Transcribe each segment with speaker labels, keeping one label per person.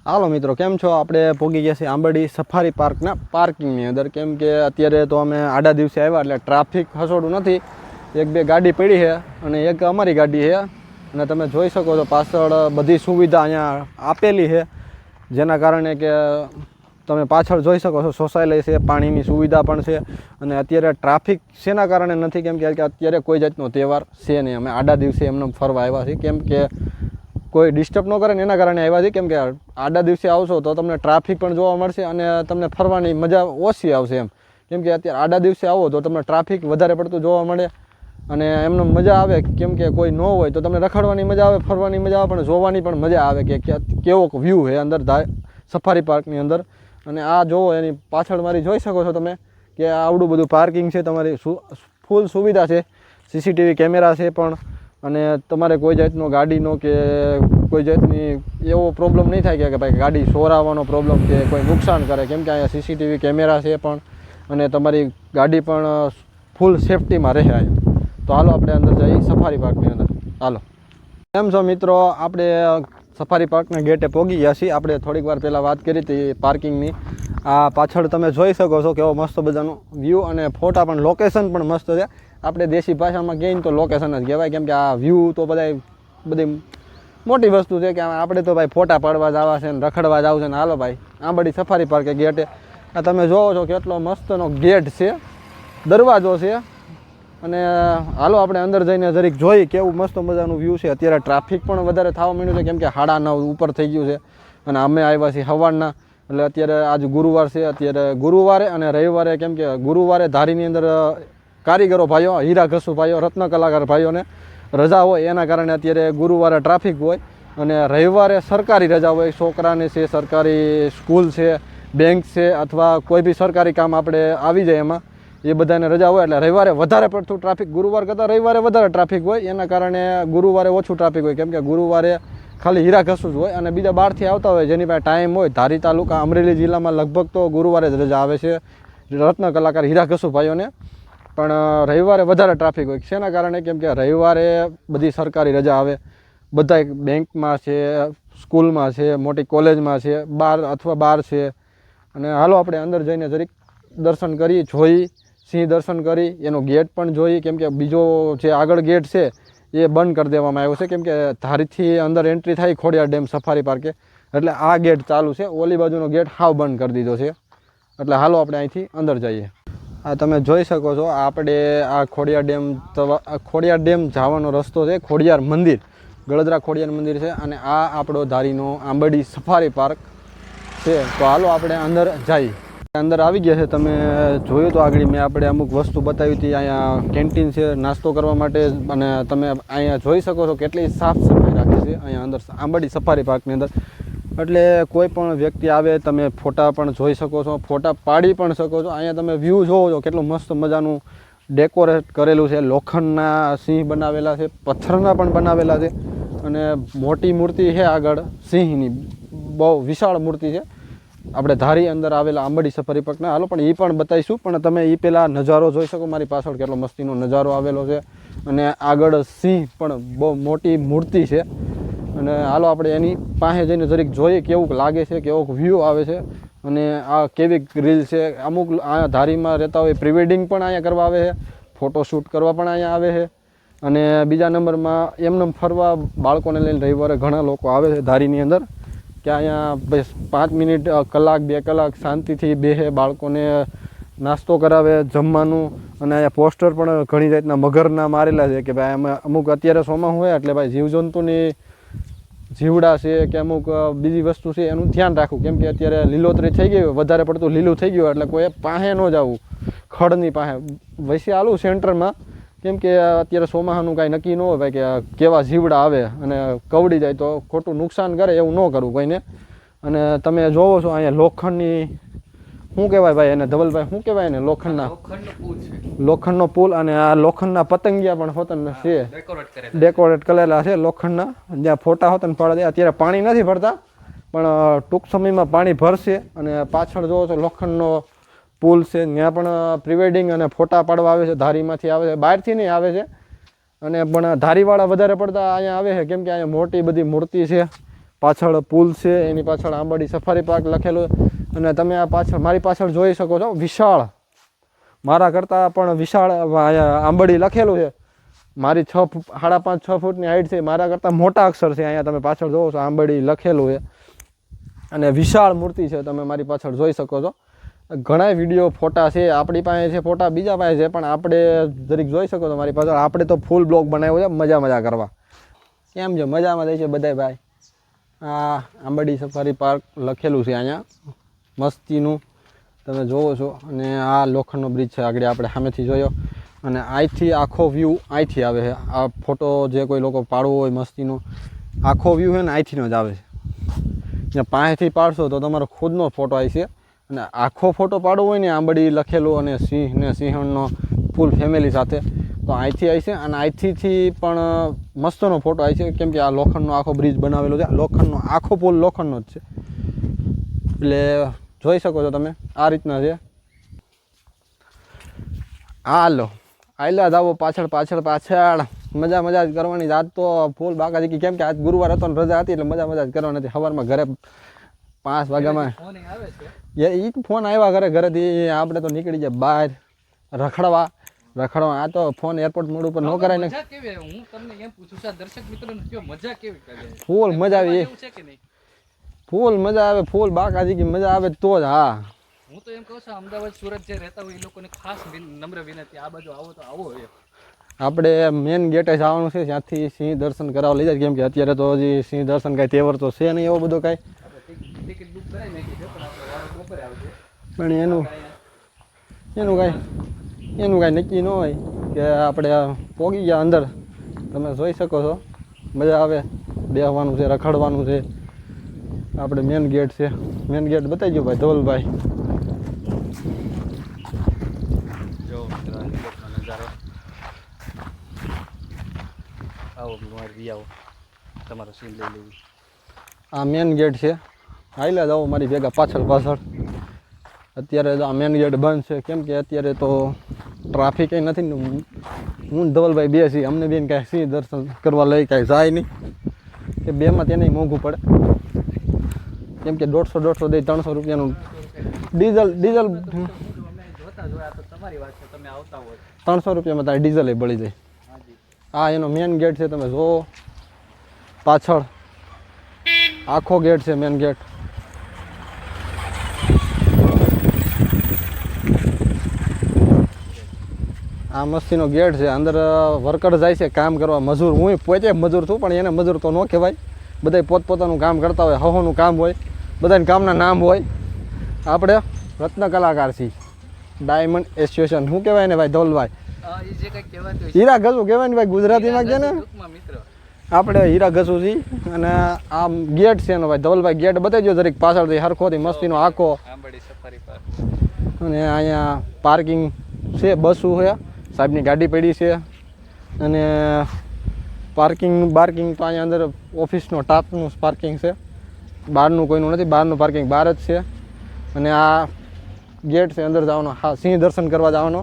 Speaker 1: હાલો મિત્રો, કેમ છો? આપણે પહોંચી ગયા છીએ આંબરડી સફારી પાર્કના પાર્કિંગની અંદર. કેમ કે અત્યારે તો અમે આડા દિવસે આવ્યા એટલે ટ્રાફિક હસોડું નથી. એક બે ગાડી પડી છે અને એક અમારી ગાડી છે. અને તમે જોઈ શકો છો પાછળ બધી સુવિધા અહીંયા આપેલી છે, જેના કારણે કે તમે પાછળ જોઈ શકો છો શૌચાલય છે, પાણીની સુવિધા પણ છે. અને અત્યારે ટ્રાફિક શેના કારણે નથી? કેમ કે અત્યારે કોઈ જાતનો તહેવાર છે નહીં. અમે આડા દિવસે એમને ફરવા આવ્યા છીએ. કેમ કે કોઈ ડિસ્ટર્બ ન કરે ને એના કારણે આવ્યા છે. કેમ કે આડા દિવસે આવશો તો તમને ટ્રાફિક પણ જોવા મળશે અને તમને ફરવાની મજા ઓછી આવશે એમ. કેમ કે અત્યારે આડા દિવસે આવો તો તમને ટ્રાફિક વધારે પડતું જોવા મળે અને એમને મજા આવે. કેમ કે કોઈ ન હોય તો તમને રખડવાની મજા આવે, ફરવાની મજા આવે, પણ જોવાની પણ મજા આવે કે કેવો વ્યૂ છે અંદર સફારી પાર્કની અંદર. અને આ જોવો, એની પાછળ મારી જોઈ શકો છો તમે કે આવડું બધું પાર્કિંગ છે, તમારી ફૂલ સુવિધા છે, સીસીટીવી કેમેરા છે પણ. અને તમારે કોઈ જાતનો ગાડીનો કે કોઈ જાતની એવો પ્રોબ્લેમ નહીં થાય કે ભાઈ ગાડી ચોરાવાનો પ્રોબ્લેમ કે કોઈ નુકસાન કરે. કેમ કે અહીંયા સીસીટીવી કેમેરા છે પણ અને તમારી ગાડી પણ ફૂલ સેફટીમાં રહે અહીંયા. તો હાલો આપણે અંદર જઈએ સફારી પાર્કની અંદર. હાલો. કેમ છો મિત્રો? આપણે સફારી પાર્કના ગેટે પહોંચી ગયા છીએ. આપણે થોડીક વાર પહેલાં વાત કરી હતી પાર્કિંગની. આ પાછળ તમે જોઈ શકો છો કેવો મસ્ત બધાનો વ્યૂ અને ફોટા પણ, લોકેશન પણ મસ્ત છે. આપણે દેશી ભાષામાં કહીએ ને તો લોકેશન જ કહેવાય. કેમ કે આ વ્યૂ તો બધી મોટી વસ્તુ છે કે આપણે તો ભાઈ ફોટા પાડવા જ આવવા છે ને રખડવા જ આવશે ને. હાલો ભાઈ, આંબરડી સફારી પાર્કે ગેટે આ તમે જોવો છો કેટલો મસ્તનો ગેટ છે, દરવાજો છે. અને હાલો આપણે અંદર જઈને જરીક જોઈ કેવું મસ્ત મજાનું વ્યૂ છે. અત્યારે ટ્રાફિક પણ વધારે થવા માંડ્યું છે કેમ કે 9:30 ઉપર થઈ ગયું છે અને અમે આવ્યા છીએ સવારના. એટલે અત્યારે આજ ગુરુવાર છે. અત્યારે ગુરુવારે અને રવિવારે, કેમ કે ગુરુવારે ધારીની અંદર કારીગરો ભાઈઓ, હીરા ઘસુ ભાઈઓ, રત્ન કલાકાર ભાઈઓને રજા હોય, એના કારણે અત્યારે ગુરુવારે ટ્રાફિક હોય. અને રવિવારે સરકારી રજા હોય, છોકરાને છે, સરકારી સ્કૂલ છે, બેંક છે, અથવા કોઈ બી સરકારી કામ આપણે આવી જાય એમાં, એ બધાને રજા હોય. એટલે રવિવારે વધારે પડતું ટ્રાફિક, ગુરુવાર કરતાં રવિવારે વધારે ટ્રાફિક હોય. એના કારણે ગુરુવારે ઓછું ટ્રાફિક હોય. કેમ કે ગુરુવારે ખાલી હીરા ઘસું જ હોય અને બીજા બહારથી આવતા હોય જેની પાસે ટાઈમ હોય. ધારી તાલુકા અમરેલી જિલ્લામાં લગભગ તો ગુરુવારે જ રજા આવે છે રત્ન કલાકાર હીરા ઘસુ ભાઈઓને. પણ રવિવારે વધારે ટ્રાફિક હોય. શેના કારણે? કેમ કે રવિવારે બધી સરકારી રજા આવે. બધા બેંકમાં છે, સ્કૂલમાં છે, મોટી કોલેજમાં છે, બહાર છે. અને હાલો આપણે અંદર જઈને જરીક દર્શન કરી, જોઈ, સિંહ દર્શન કરી, એનો ગેટ પણ જોઈ. કેમ કે બીજો જે આગળ ગેટ છે એ બંધ કરી દેવામાં આવ્યો છે. કેમ કે ધારીથી અંદર એન્ટ્રી થાય ખોડિયાર ડેમ સફારી પાર્કે, એટલે આ ગેટ ચાલુ છે. ઓલી બાજુનો ગેટ હાવ બંધ કરી દીધો છે. એટલે હાલો આપણે અહીંથી અંદર જઈએ. આ તમે જોઈ શકો છો આપણે આ ખોડિયાર ડેમ જવાનો રસ્તો છે. ખોડિયાર મંદિર, ગળદરા ખોડિયાર મંદિર છે અને આ આપણો ધારીનો આંબરડી સફારી પાર્ક છે. તો હાલો આપણે અંદર જઈએ. અંદર આવી ગયા છે. તમે જોયું તો આગળ મેં આપણે અમુક વસ્તુ બતાવી હતી. અહીંયા કેન્ટીન છે નાસ્તો કરવા માટે. અને તમે અહીંયા જોઈ શકો છો કેટલી સાફ સફાઈ રાખી છે અહીંયા અંદર આંબરડી સફારી પાર્કની અંદર. એટલે કોઈ પણ વ્યક્તિ આવે, તમે ફોટા પણ જોઈ શકો છો, ફોટા પાડી પણ શકો છો. અહીંયા તમે વ્યૂ જોવો છો કેટલું મસ્ત મજાનું ડેકોરેટ કરેલું છે. લોખંડના સિંહ બનાવેલા છે, પથ્થરના પણ બનાવેલા છે અને મોટી મૂર્તિ છે આગળ સિંહની, બહુ વિશાળ મૂર્તિ છે. આપણે ધારી અંદર આવેલા આંબરડી સફારી પાર્કના. હાલો પણ એ પણ બતાવીશું, પણ તમે એ પહેલાં નજારો જોઈ શકો. મારી પાછળ કેટલો મસ્તીનો નજારો આવેલો છે અને આગળ સિંહ પણ બહુ મોટી મૂર્તિ છે. અને હાલો આપણે એની પાસે જઈને જરીક જોઈએ કેવું લાગે છે, કેવો વ્યૂ આવે છે અને આ કેવી ગ્રીલ છે. અમુક અહીંયા ધારીમાં રહેતા હોય પ્રી વેડિંગ પણ અહીંયા કરવા આવે છે, ફોટોશૂટ કરવા પણ અહીંયા આવે છે. અને બીજા નંબરમાં એમને ફરવા બાળકોને લઈને રવિવારે ઘણા લોકો આવે છે ધારીની અંદર, કે અહીંયા બસ 5 મિનિટ, કલાક, 2 કલાક શાંતિથી બેસે, બાળકોને નાસ્તો કરાવે, જમવાનું. અને અહીંયા પોસ્ટર પણ ઘણી જાતના મગરના મારેલા છે કે ભાઈ અમે અમુક અત્યારે સોમાં હોય એટલે ભાઈ જીવજંતુની જીવડા છે કે અમુક બીજી વસ્તુ છે એનું ધ્યાન રાખવું. કેમ કે અત્યારે લીલોતરી થઈ ગઈ હોય, વધારે પડતું લીલું થઈ ગયું એટલે કોઈ પાસે ન જવું, ખડની પાસે વૈસે આલું સેન્ટરમાં. કેમ કે અત્યારે ચોમાસાનું કાંઈ નક્કી ન હોય ભાઈ કે કેવા જીવડા આવે અને કવડી જાય તો ખોટું નુકસાન કરે, એવું ન કરવું કોઈને. અને તમે જોવો છો અહીંયા લોખંડની, શું કહેવાય ભાઈ એને ધવલભાઈ, શું કહેવાય એને? લોખંડનો પુલ. અને આ લોખંડના પતંગિયા પણ હોતન છે, ડેકોરેટ કરેલા છે લોખંડના. જ્યાં ફોટા હોતન પડે. અત્યારે પાણી નથી ભરતા પણ ટૂંક સમયમાં પાણી ભરશે. અને પાછળ જોવો છો લોખંડનો પુલ છે, ત્યાં પણ પ્રી વેડિંગ અને ફોટા પાડવા આવે છે. ધારીમાંથી આવે છે, બહારથી નહીં આવે છે. અને પણ ધારીવાળા વધારે પડતા અહીંયા આવે છે કેમ કે અહીંયા મોટી બધી મૂર્તિ છે, પાછળ પુલ છે, એની પાછળ આંબાડી સફારી પાર્ક લખેલું. અને તમે આ પાછળ મારી પાછળ જોઈ શકો છો વિશાળ, મારા કરતાં પણ વિશાળ આંબાડી લખેલું છે. મારી 5.5-6 ફૂટની હાઈટ છે, મારા કરતાં મોટા અક્ષર છે અહીંયા તમે પાછળ જોવો છો આંબાડી લખેલું છે. અને વિશાળ મૂર્તિ છે, તમે મારી પાછળ જોઈ શકો છો. ઘણા વિડીયો ફોટા છે આપણી પાસે છે, ફોટા બીજા પાસે છે, પણ આપણે જરીક જોઈ શકો છો મારી પાછળ. આપણે તો ફૂલ બ્લોગ બનાવ્યો છે મજા કરવા. કેમ છે? મજામાં જાય છે બધાય ભાઈ. આ આંબાડી સફારી પાર્ક લખેલું છે અહીંયા મસ્તીનું તમે જોવો છો. અને આ લોખંડનો બ્રિજ છે, આગળ આપણે સામેથી જોયો. અને અહીંથી આખો વ્યૂ અહીંથી આવે છે. આ ફોટો જે કોઈ લોકો પાડવો હોય મસ્તીનો, આખો વ્યૂ છે ને અહીંથીનો જ આવે છે. ને પાસેથી પાડશો તો તમારો ખુદનો ફોટો આવી છે. અને આખો ફોટો પાડવો હોય ને આંબાડી લખેલું અને સિંહ ને સિંહણનો ફૂલ ફેમિલી સાથે, તો અહીંથી આવી છે. અને અહીંથી પણ મસ્તનો ફોટો આવી છે, કેમ કે આ લોખંડનો આખો બ્રિજ બનાવેલો છે. લોખંડનો આખો પુલ લોખંડનો જ છે, એટલે જોઈ શકો છો તમે. આ રીતના છે. હાલો આયલા જ આવો પાછળ મજા જ કરવાની. આજ તો ફૂલ બાકાજી, કેમ કે આજ ગુરુવાર હતો ને રજા હતી, એટલે મજા જ કરવાની હતી. સવારમાં ઘરે 5 વાગ્યામાં એ ફોન આવ્યા ઘરેથી. આપણે તો નીકળી જાય બહાર રખડવા. આ તો ફોન એરપોર્ટ મોડ ઉપર ન કરાય ને. ફૂલ મજા આવી, ફૂલ મજા આવે, ફૂલ બાકાજી મજા આવે તો જ. હા,
Speaker 2: હું તો એમ કહું છું અમદાવાદ સુરત જે રહેતા હોય એ લોકોને ખાસ નમ્ર વિનંતી, આ બાજુ આવો તો આવો.
Speaker 1: આપણે મેન ગેટે જવાનું છે, ત્યાંથી સિંહ દર્શન કરાવવા લઈ જાય. કેમ કે અત્યારે તો હજી સિંહ દર્શન કાંઈ તહેવાર તો છે નહીં એવો બધો કાંઈ. પણ એનું કાંઈ નક્કી ન હોય કે આપણે પોગી ગયા અંદર. તમે જોઈ શકો છો, મજા આવે. બેસવાનું છે, રખડવાનું છે. આપણે મેન ગેટ છે, મેન ગેટ બતાવી ગયો ભાઈ ધવલભાઈ.
Speaker 2: તમારો સીન લઈ લેવું.
Speaker 1: આ મેન ગેટ છે. હાલ્યા જાઓ મારી ભેગા પાછળ. અત્યારે તો આ મેન ગેટ બંધ છે, કેમ કે અત્યારે તો ટ્રાફિક કંઈ નથી ને. હું ધવલભાઈ બે છીએ, અમને બેન કાંઈ સિંહ દર્શન કરવા લઈ કાંઈ જાય નહીં, કે બેમાં તેને મોંઘું પડે. કેમ કે 150 દઈ 300 રૂપિયાનું ડીઝલ 300 રૂપિયામાં તારે ડીઝલ બળી જાય. આ એનો મેન ગેટ છે, તમે જુઓ પાછળ આખો ગેટ છે, મેન ગેટ. આ મસ્તીનો ગેટ છે. અંદર વર્કર જાય છે કામ કરવા, મજૂર. હું પોતે મજૂર છું, પણ એને મજૂર તો ન કહેવાય. બધા પોતપોતાનું કામ કરતા હોય, હહોનું કામ હોય, બધાને કામના નામ હોય. આપણે રત્ન કલાકાર છીએ, ડાયમંડ એસોસિએશન. શું કહેવાય ને ભાઈ ધવલભાઈ? હીરા ઘસુ કહેવાય ને ભાઈ ગુજરાતીમાં કે ને. આપણે હીરા ઘસુ છીએ. અને આ ગેટ છે ને ભાઈ ધવલભાઈ, ગેટ બતાવી દો જરીક પાછળથી હરખોથી મસ્તીનો આખો. અને અહીંયા પાર્કિંગ છે, બસો છે, સાહેબની ગાડી પડી છે. અને પાર્કિંગ તો અહીંયા અંદર ઓફિસનો સ્ટાફનું પાર્કિંગ છે, બહારનું કોઈનું નથી. બહારનું પાર્કિંગ બહાર જ છે. અને આ ગેટ છે, અંદર જવાનો. હા, સિંહ દર્શન કરવા જવાનો.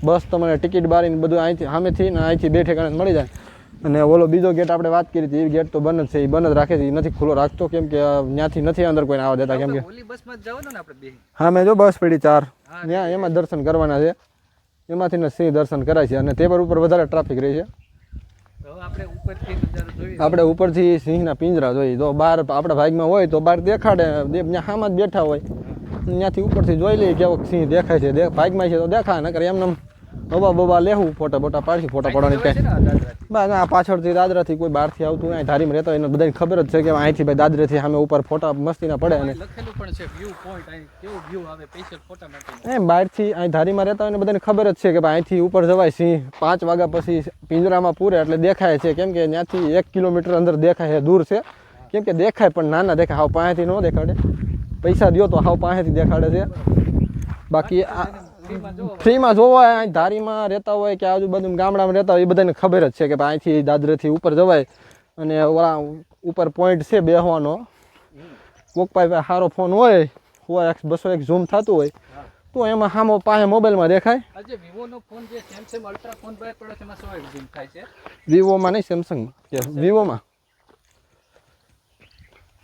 Speaker 1: બસ તમને ટિકિટ બારીને બધું અહીંથી સામેથી ને અહીંથી 2 ઠેકાણે મળી જાય. અને ઓલો બીજો ગેટ આપણે વાત કરી હતી, એ ગેટ તો બંધ જ છે, એ બંધ જ રાખે છે, એ નથી ખુલ્લો રાખતો. કેમ કે ત્યાંથી નથી અંદર કોઈને આવવા દેતા. કેમ કે હા, મેં જો બસ પડી 4 ત્યાં, એમાં દર્શન કરવાના છે. એમાંથી ને સિંહ દર્શન કરાય છે. અને તેવર ઉપર વધારે ટ્રાફિક રહી છે. આપણે ઉપરથી સિંહના પિંજરા જોઈએ. તો બહાર આપણા ભાગમાં હોય તો બહાર દેખાડે, ત્યાં સામાં જ બેઠા હોય, ત્યાંથી ઉપરથી જોઈ લઈએ કેવો સિંહ દેખાય છે. ભાગમાં છે તો દેખાય, નકર એમને બબા લેવું, ફોટા પાડશું. ફોટા પાડવાની કાંઈ બસ આ પાછળથી દાદરાથી કોઈ બહારથી આવતું હોય, ધારીમાં રહેતા હોય, એને બધાને ખબર જ છે કે અહીંથી ભાઈ દાદરેથી સામે ઉપર ફોટા મસ્તીના પડે. અને બહારથી અહીં ધારીમાં રહેતા હોય ને બધાને ખબર જ છે કે ભાઈ અહીંથી ઉપર જવાય. સિંહ 5 વાગ્યા પછી પિંજરામાં પૂરે એટલે દેખાય છે. કેમ કે ત્યાંથી 1 કિલોમીટર અંદર દેખાય છે, દૂર છે. કેમ કે દેખાય પણ નાના દેખાય, હાવ પાસેથી ન દેખાડે. પૈસા દો તો હાવ પાસેથી દેખાડે છે. બાકી ફ્રીમાં જોવા અહીં ધારીમાં રહેતા હોય કે આજુબાજુ ગામડામાં રહેતા હોય, એ બધાને ખબર જ છે કે ભાઈ અહીંથી દાદરેથી ઉપર જવાય. અને ઓલા ઉપર પોઈન્ટ છે બેસવાનો. કોક પાસે સારો ફોન હોય, 100x 200x ઝૂમ થતું હોય, તો એમાં સામો પાસે મોબાઈલમાં દેખાય. વિવોમાં નહીં, સેમસંગમાં. વિવોમાં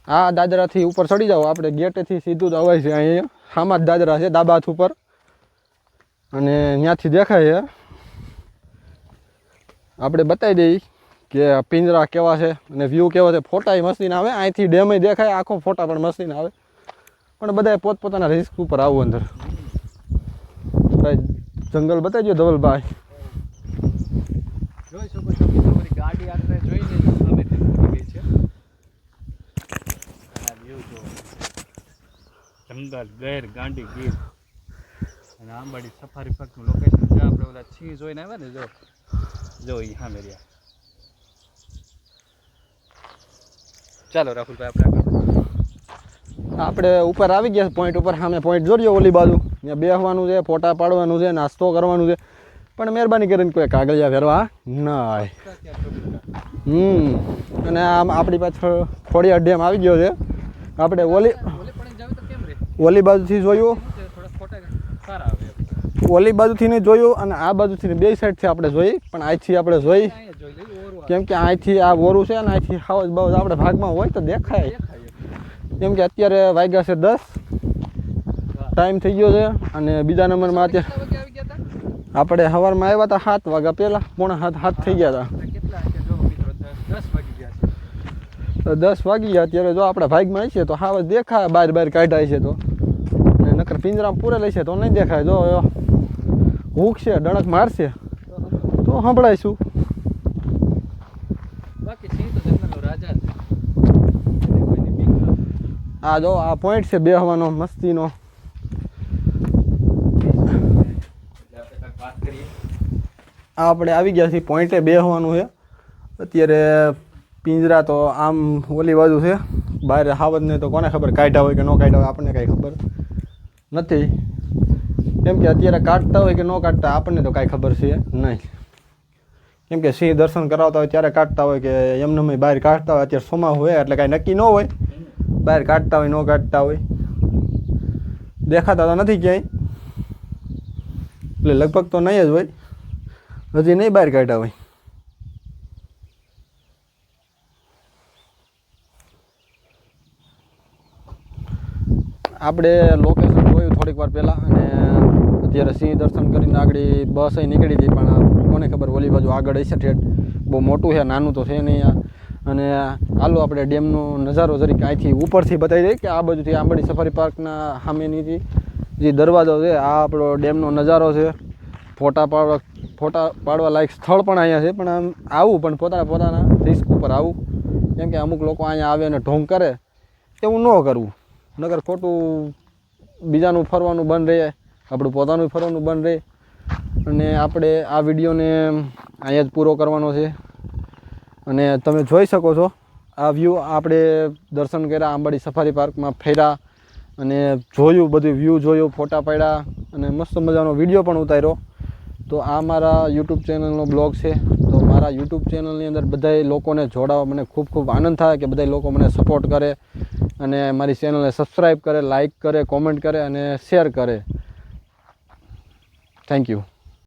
Speaker 1: આ દાદરાથી ઉપર ચડી જાઓ, આપણે ગેટેથી સીધું જ અવાય છે અહીંયા. આમાં જ દાદરા છે ડાબા હાથ ઉપર, અને ત્યાંથી દેખાય છે. આપણે બતાવી દઈએ કે પિંજરા કેવા છે અને વ્યૂ કેવો છે. ફોટા મસ્તીને આવે, અહીંથી ડેમ દેખાય, આખો ફોટા પણ મસ્તીને આવે. પણ બધાએ પોતપોતાના રિસ્ક ઉપર આવું અંદર. ભાઈ જંગલ બતાવી દો ધવલભાઈ.
Speaker 2: જોઈ શકો છો કે તમારી ગાડી આપણે જોઈને સામેથી પહોંચી ગઈ છે. આ વ્યૂ જો જંગલ ગેર ગાંડી ગીર અને આંબાડી સફારી પાર્કનું લોકેશન છે. આપણે બધા સિંહ જોઈને આવ્યા ને, જો ઈ સામે રહ્યા. ચાલો રાહુલભાઈ
Speaker 1: આપણે ઉપર આવી ગયા પોઈન્ટ ઉપર. સામે પોઈન્ટ જોડ્યો ઓલી બાજુ, ત્યાં બેસવાનું છે, ફોટા પાડવાનું છે, નાસ્તો કરવાનું છે. પણ મહેરબાની કરીને કોઈ કાગળિયા ફેરવા ના આવે. અને આમ આપણી પાછળ ખોડિયાર ડેમ આવી ગયો છે. આપણે ઓલી બાજુથી જોયું, ઓલી બાજુથી નહીં જોયું અને આ બાજુથી બે સાઈડથી આપણે જોઈ. પણ અહીંથી આપણે જોઈ કેમ કે અહીંથી આ ઓરું છે ને અહીંથી હાવજ બાવજ આપણે ભાગમાં હોય તો દેખાય. કેમ કે અત્યારે વાગ્યા છે 10, ટાઈમ થઈ ગયો છે. અને બીજા નંબરમાં અત્યારે આપણે સવારમાં આવ્યા હતા 7 વાગ્યા પહેલાં, 6:45 થઈ ગયા હતા. 10 વાગી ગયા. અત્યારે જો આપણે ભાગમાં છે તો હાવજ દેખાય, બહાર કાઢાય છે તો. અને નકર પિંજરામાં પૂરેલી છે તો નહીં દેખાય. જો હુક છે, ડણક મારશે તો સંભળાઈશું. આ જો આ પોઈન્ટ છે બેહવાનો મસ્તીનો. આપણે આવી ગયા છીએ પોઈન્ટે બેહવાનું છે. અત્યારે પિંજરા તો આમ ઓલી બાજુ છે, બહાર હાવજને તો કોને ખબર કાઢ્યા હોય કે ન કાઢ્યા હોય, આપણને કાંઈ ખબર નથી. કેમ કે અત્યારે કાઢતા હોય કે ન કાઢતા આપણને તો કાંઈ ખબર છે નહીં. કેમ કે સિંહ દર્શન કરાવતા હોય ત્યારે કાઢતા હોય કે એમને બહાર કાઢતા હોય. અત્યારે સોમા હોય એટલે કાંઈ નક્કી ન હોય, બહાર કાઢતા હોય ન કાઢતા હોય. દેખાતા તો નથી ક્યાંય, એટલે લગભગ તો નહીં જ હોય, હજી નહીં બહાર કાઢ્યા હોય. આપણે લોકેશન જોયું થોડીક વાર પહેલાં, અને અત્યારે સિંહ દર્શન કરીને આગળ બસ અહીં નીકળી હતી. પણ કોને ખબર ઓલી બાજુ આગળ હશે ઠેઠ, બહુ મોટું છે, નાનું તો છે નહીં. અને હાલો આપણે ડેમનો નજારો જરીક અહીંથી ઉપરથી બતાવી દઈએ કે આ બાજુથી આંબાડી સફારી પાર્કના સામેની જે દરવાજો છે આ આપણો ડેમનો નજારો છે. ફોટા પાડવા લાયક સ્થળ પણ અહીંયા છે. પણ આમ આવું પણ પોતાના રિસ્ક ઉપર આવું. કેમ કે અમુક લોકો અહીંયા આવે અને ઢોંગ કરે, એવું ન કરવું. નગર ખોટું બીજાનું ફરવાનું બંધ રહે, આપણું પોતાનું ફરવાનું બંધ રહે. અને આપણે આ વિડીયોને અહીંયા જ પૂરો કરવાનો છે. અને તમે જોઈ શકો છો આ વ્યૂ. આપણે દર્શન કર્યા, આંબાડી સફારી પાર્કમાં ફર્યા અને જોયું, બધું વ્યૂ જોયું, ફોટા પાડ્યા અને મસ્ત મજાનો વિડીયો પણ ઉતાર્યો. તો આ મારા યુટ્યુબ ચેનલનો બ્લોગ છે. તો મારા યુટ્યુબ ચેનલની અંદર બધાય લોકોને જોડાવા મને ખૂબ ખૂબ આનંદ થાય કે બધાય લોકો મને સપોર્ટ કરે અને મારી ચેનલને સબસ્ક્રાઈબ કરે, લાઇક કરે, કોમેન્ટ કરે અને શેર કરે. Thank you.